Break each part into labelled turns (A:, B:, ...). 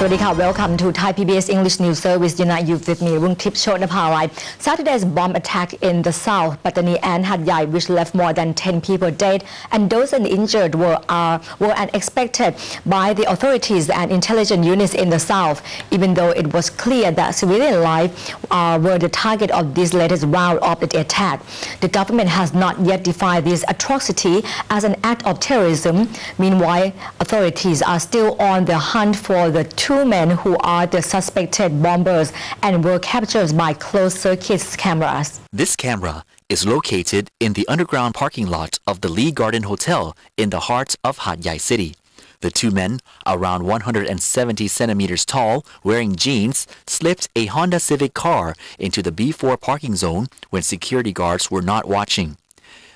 A: Sawadee, welcome to ThaiPBS English News Service. Unite you with me, Rungtip Chotnapawai. Saturday's bomb attack in the south, Pattani and Hatyai, which left more than 10 people dead and dozens injured, were unexpected by the authorities and intelligence units in the south, even though it was clear that civilian lives were the target of this latest round of the attack. The government has not yet defined this atrocity as an act of terrorism. Meanwhile, authorities are still on the hunt for the two men who are the suspected bombers and were captured by closed-circuit cameras.
B: This camera is located in the underground parking lot of the Lee Garden Hotel in the heart of Hatyai City. The two men, around 170 centimeters tall, wearing jeans, slipped a Honda Civic car into the B4 parking zone when security guards were not watching.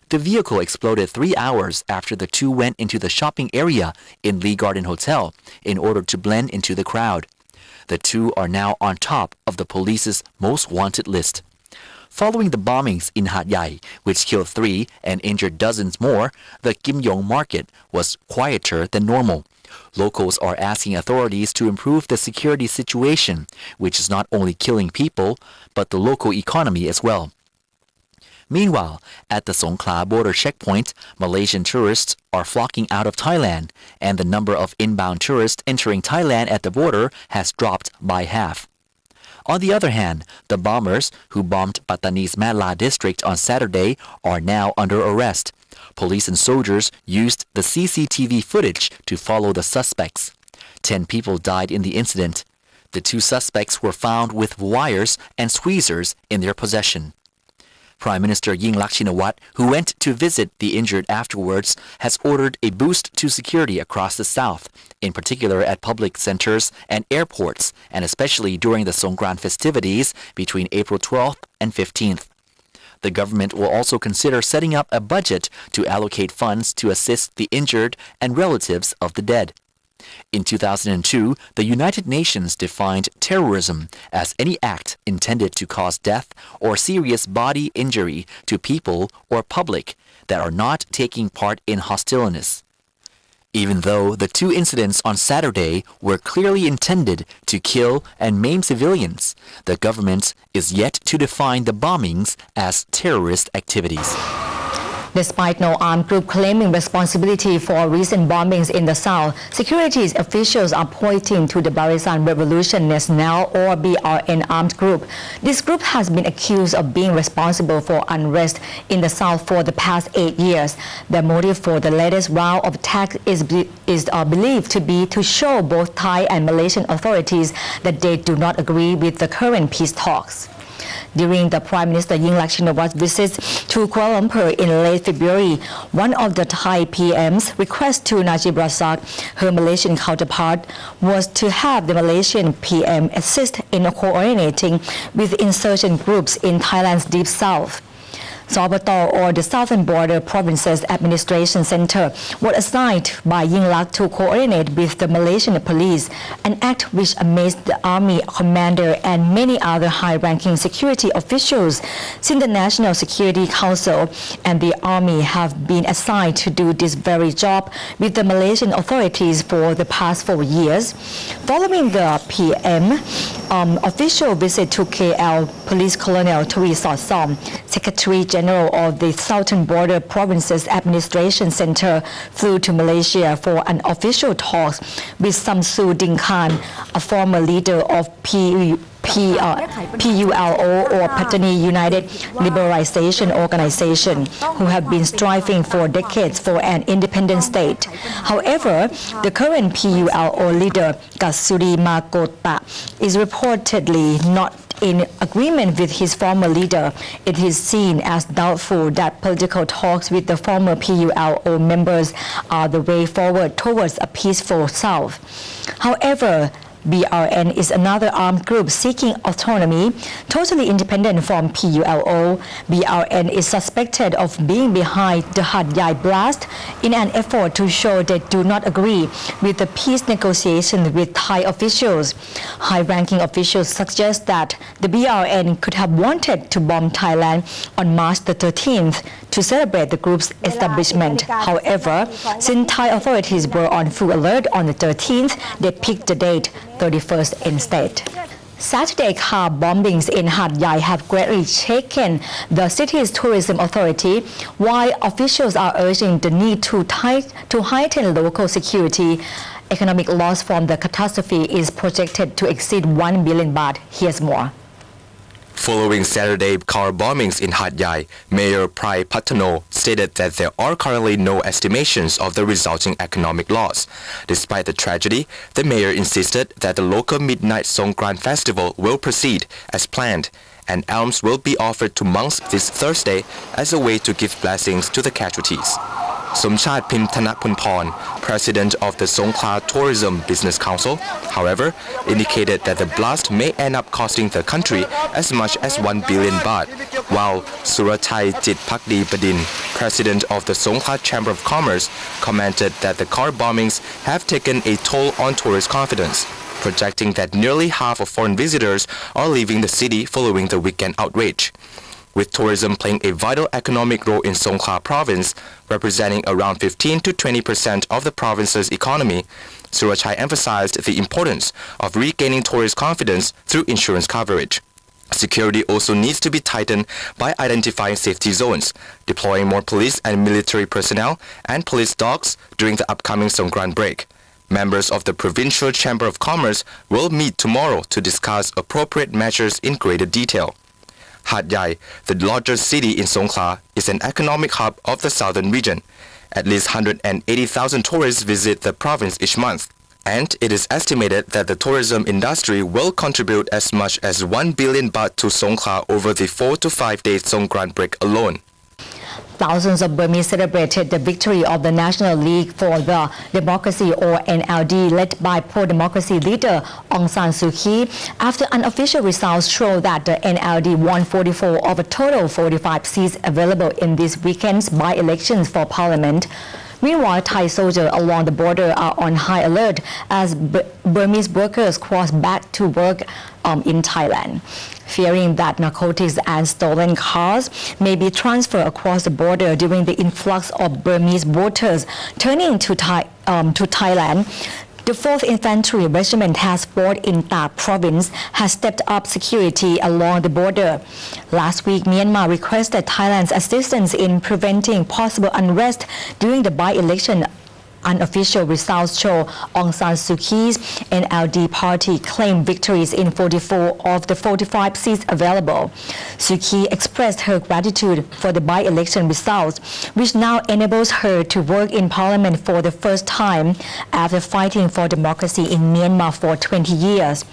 B: The vehicle exploded 3 hours after the two went into the shopping area in Lee Garden Hotel in order to blend into the crowd. The two are now on top of the police's most wanted list. Following the bombings in Hatyai, which killed 3 and injured dozens more, the Kim Yong market was quieter than normal. Locals are asking authorities to improve the security situation, which is not only killing people, but the local economy as well. Meanwhile, at the Songkhla border checkpoint, Malaysian tourists are flocking out of Thailand, and the number of inbound tourists entering Thailand at the border has dropped by half. On the other hand, the bombers who bombed Pattani's Matla district on Saturday are now under arrest. Police and soldiers used the CCTV footage to follow the suspects. 10 people died in the incident. The two suspects were found with wires and tweezers in their possession. Prime Minister Yingluck Shinawatra, who went to visit the injured afterwards, has ordered a boost to security across the south, in particular at public centers and airports, and especially during the Songkran festivities between April 12th and 15th. The government will also consider setting up a budget to allocate funds to assist the injured and relatives of the dead. In 2002, the United Nations defined terrorism as any act intended to cause death or serious bodily injury to people or public that are not taking part in hostilities. Even though the two incidents on Saturday were clearly intended to kill and maim civilians, the government is yet to define the bombings as terrorist activities.
A: Despite no armed group claiming responsibility for recent bombings in the south, security officials are pointing to the Barisan Revolution Nasional or BRN armed group. This group has been accused of being responsible for unrest in the south for the past 8 years. The motive for the latest round of attacks is believed to be to show both Thai and Malaysian authorities that they do not agree with the current peace talks. During the Prime Minister Yingluck Shinawatra's visit to Kuala Lumpur in late February, one of the Thai PM's requests to Najib Razak, her Malaysian counterpart, was to have the Malaysian PM assist in coordinating with insurgent groups in Thailand's deep south. Sobator, or the Southern Border Provinces Administration Center, was assigned by Yingluck to coordinate with the Malaysian police, an act which amazed the army commander and many other high-ranking security officials, since the National Security Council and the army have been assigned to do this very job with the Malaysian authorities for the past 4 years. Following the PM official visit to KL, Police Colonel Twi Sotsom, Secretary General of the Southern Border Provinces Administration Center, flew to Malaysia for an official talks with Samsu Ding Khan, a former leader of PULO or Pattani United Liberalization Organization, who have been striving for decades for an independent state. However, the current PULO leader, Kasuri Makota, is reportedly not in agreement with his former leader. It is seen as doubtful that political talks with the former PULO members are the way forward towards a peaceful South. However, BRN is another armed group seeking autonomy, totally independent from PULO. BRN is suspected of being behind the Hatyai blast in an effort to show they do not agree with the peace negotiations with Thai officials. High-ranking officials suggest that the BRN could have wanted to bomb Thailand on March the 13th to celebrate the group's establishment. However, since Thai authorities were on full alert on the 13th, they picked the date 31st instead. Saturday car bombings in Hatyai have greatly shaken the city's tourism authority, while officials are urging the need to heighten local security. Economic loss from the catastrophe is projected to exceed 1 billion baht. Here's more.
C: Following Saturday car bombings in Hatyai, Mayor Prai Patano stated that there are currently no estimations of the resulting economic loss. Despite the tragedy, the mayor insisted that the local Midnight Songkran Festival will proceed as planned, and alms will be offered to monks this Thursday as a way to give blessings to the casualties. Somchat Pimthanapunporn, president of the Songkhla Tourism Business Council, however, indicated that the blast may end up costing the country as much as 1 billion baht, while Surathai Jitpakdi Badin, president of the Songkhla Chamber of Commerce, commented that the car bombings have taken a toll on tourist confidence, projecting that nearly half of foreign visitors are leaving the city following the weekend outrage. With tourism playing a vital economic role in Songkhla province, representing around 15 to 20% of the province's economy, Surachai emphasized the importance of regaining tourist confidence through insurance coverage. Security also needs to be tightened by identifying safety zones, deploying more police and military personnel and police dogs during the upcoming Songkran break. Members of the Provincial Chamber of Commerce will meet tomorrow to discuss appropriate measures in greater detail. Hatyai, the largest city in Songkhla, is an economic hub of the southern region. At least 180,000 tourists visit the province each month, and it is estimated that the tourism industry will contribute as much as 1 billion baht to Songkhla over the 4 to 5 day Songkran break alone.
A: Thousands of Burmese celebrated the victory of the National League for the Democracy, or NLD, led by pro-democracy leader Aung San Suu Kyi, after unofficial results show that the NLD won 44 of a total 45 seats available in this weekend's by-elections for parliament. Meanwhile, Thai soldiers along the border are on high alert as Burmese workers cross back to work in Thailand, fearing that narcotics and stolen cars may be transferred across the border during the influx of Burmese voters turning to Thailand. The 4th Infantry Regiment Task Force in Tak Province has stepped up security along the border. Last week, Myanmar requested Thailand's assistance in preventing possible unrest during the by-election. Unofficial results show Aung San Suu Kyi's NLD party claimed victories in 44 of the 45 seats available. Suu Kyi expressed her gratitude for the by-election results, which now enables her to work in parliament for the first time after fighting for democracy in Myanmar for 20 years.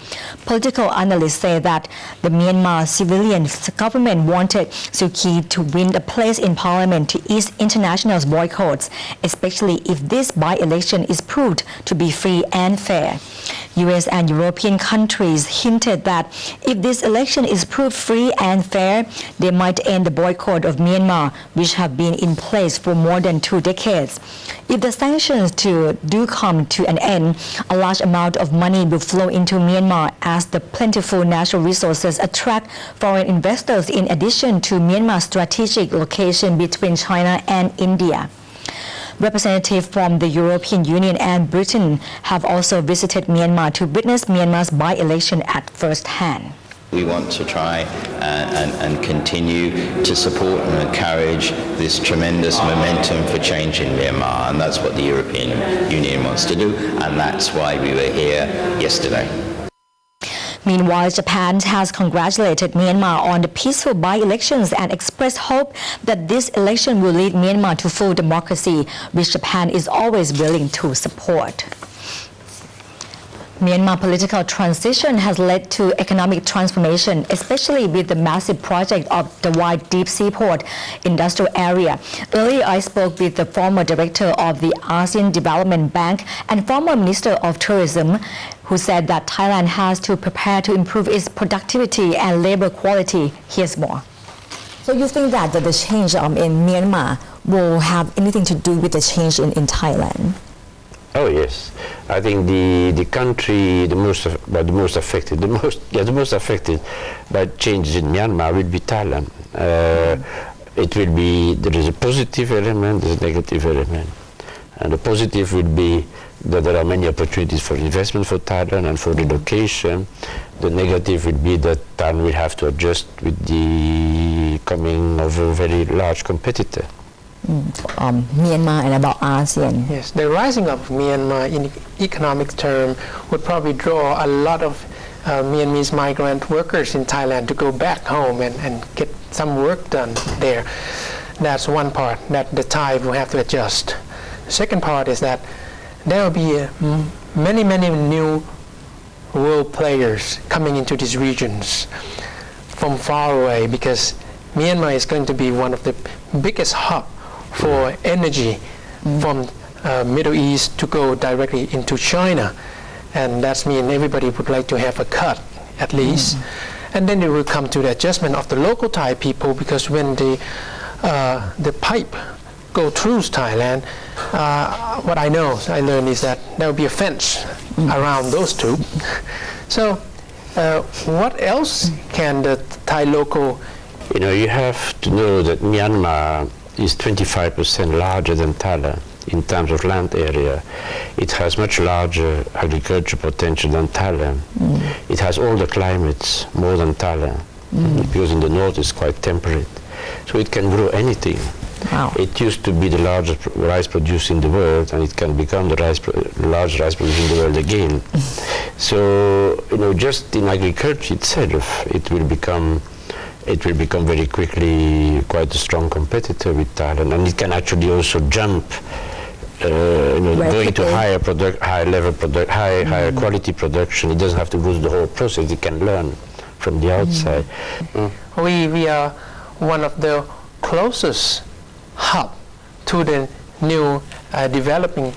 A: Political analysts say that the Myanmar civilian government wanted Suu Kyi to win a place in parliament to ease international boycotts, especially if this by-election is proved to be free and fair. US and European countries hinted that if this election is proved free and fair, they might end the boycott of Myanmar, which have been in place for more than 2 decades. If the sanctions do come to an end, a large amount of money will flow into Myanmar as the plentiful natural resources attract foreign investors in addition to Myanmar's strategic location between China and India. Representatives from the European Union and Britain have also visited Myanmar to witness Myanmar's by-election at first hand.
D: We want to try and continue to support and encourage this tremendous momentum for change in Myanmar, and that's what the European Union wants to do, and that's why we were here yesterday.
A: Meanwhile, Japan has congratulated Myanmar on the peaceful by-elections and expressed hope that this election will lead Myanmar to full democracy, which Japan is always willing to support. Myanmar political transition has led to economic transformation, especially with the massive project of the wide deep seaport industrial area. Earlier, I spoke with the former director of the Asean Development Bank and former Minister of Tourism, who said that Thailand has to prepare to improve its productivity and labor quality. Here's more. So you think that the change in Myanmar will have anything to do with the change in Thailand?
E: Oh yes, I think the country the most affected by changes in Myanmar will be Thailand. it will be, there is a positive element, there's a negative element. And the positive will be that there are many opportunities for investment for Thailand and for relocation. The negative will be that Thailand will have to adjust with the coming of a very large competitor.
A: Myanmar and about ASEAN.
F: Yes, the rising of Myanmar in economic term would probably draw a lot of Myanmarese migrant workers in Thailand to go back home and get some work done there. That's one part that the Thai will have to adjust. The second part is that there will be many new world players coming into these regions from far away, because Myanmar is going to be one of the biggest hub for energy from Middle East to go directly into China, and that means everybody would like to have a cut at least. And then it will come to the adjustment of the local Thai people, because when the pipe go through Thailand, what I learned is that there will be a fence around those two. So what else can the Thai local...
E: You have to know that Myanmar is 25% larger than Thailand in terms of land area. It has much larger agriculture potential than Thailand. It has all the climates more than Thailand, because in the north it's quite temperate. So it can grow anything.
A: Wow.
E: It used to be the largest rice producer in the world, and it can become the largest rice producer in the world again. So, just in agriculture itself, it will become very quickly quite a strong competitor with Thailand, and it can actually also jump, going to higher quality production. It doesn't have to go through the whole process. It can learn from the outside.
F: We are one of the closest hub to the new developing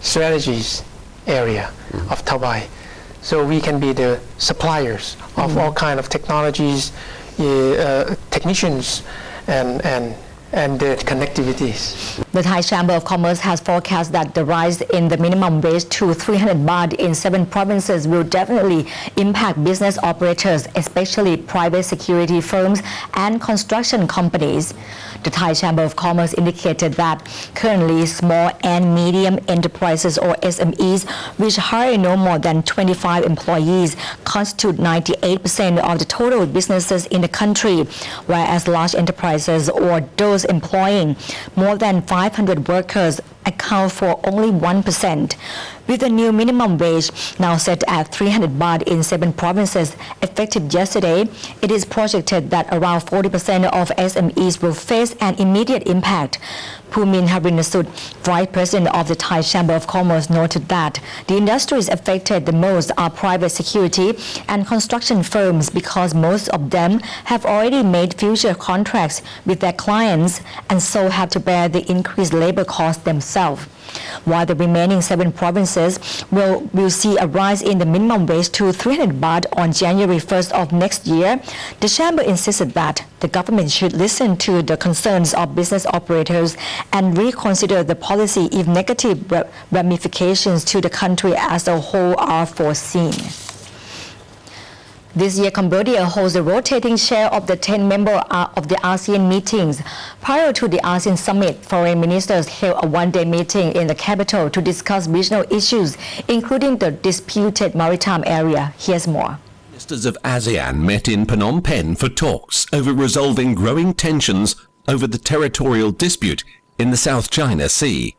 F: strategies area of Thai. So we can be the suppliers of all kind of technologies, technicians, and the connectivities.
A: The Thai Chamber of Commerce has forecast that the rise in the minimum wage to 300 baht in 7 provinces will definitely impact business operators, especially private security firms and construction companies. The Thai Chamber of Commerce indicated that currently small and medium enterprises, or SMEs, which hire no more than 25 employees, constitute 98% of the total businesses in the country, whereas large enterprises, or those employing more than 500 workers, account for only 1%. With the new minimum wage now set at 300 baht in 7 provinces, effective yesterday, it is projected that around 40% of SMEs will face an immediate impact. Pumin Harinasut, Vice President of the Thai Chamber of Commerce, noted that the industries affected the most are private security and construction firms, because most of them have already made future contracts with their clients and so have to bear the increased labor costs themselves. While the remaining 7 provinces will see a rise in the minimum wage to 300 baht on January 1st of next year, the Chamber insisted that the government should listen to the concerns of business operators and reconsider the policy if negative ramifications to the country as a whole are foreseen. This year, Cambodia holds a rotating chair of the 10 members of the ASEAN meetings. Prior to the ASEAN summit, foreign ministers held a one-day meeting in the capital to discuss regional issues, including the disputed maritime area. Here's more.
G: Ministers of ASEAN met in Phnom Penh for talks over resolving growing tensions over the territorial dispute in the South China Sea.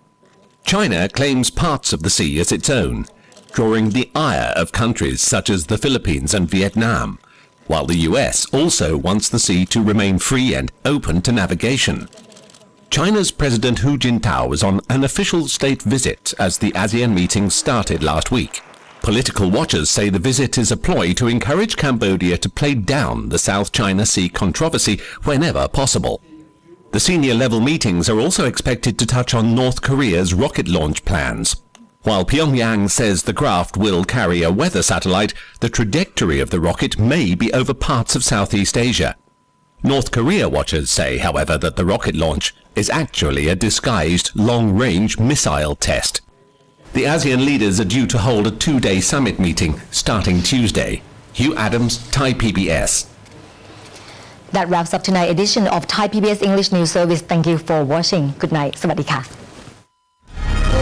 G: China claims parts of the sea as its own, drawing the ire of countries such as the Philippines and Vietnam, while the US also wants the sea to remain free and open to navigation. China's President Hu Jintao was on an official state visit as the ASEAN meeting started last week. Political watchers say the visit is a ploy to encourage Cambodia to play down the South China Sea controversy whenever possible. The senior-level meetings are also expected to touch on North Korea's rocket launch plans. While Pyongyang says the craft will carry a weather satellite, the trajectory of the rocket may be over parts of Southeast Asia. North Korea watchers say, however, that the rocket launch is actually a disguised long-range missile test. The ASEAN leaders are due to hold a 2-day summit meeting starting Tuesday. Hugh Adams, ThaiPBS.
A: That wraps up tonight's edition of Thai PBS English News Service. Thank you for watching. Good night. สวัสดีค่ะ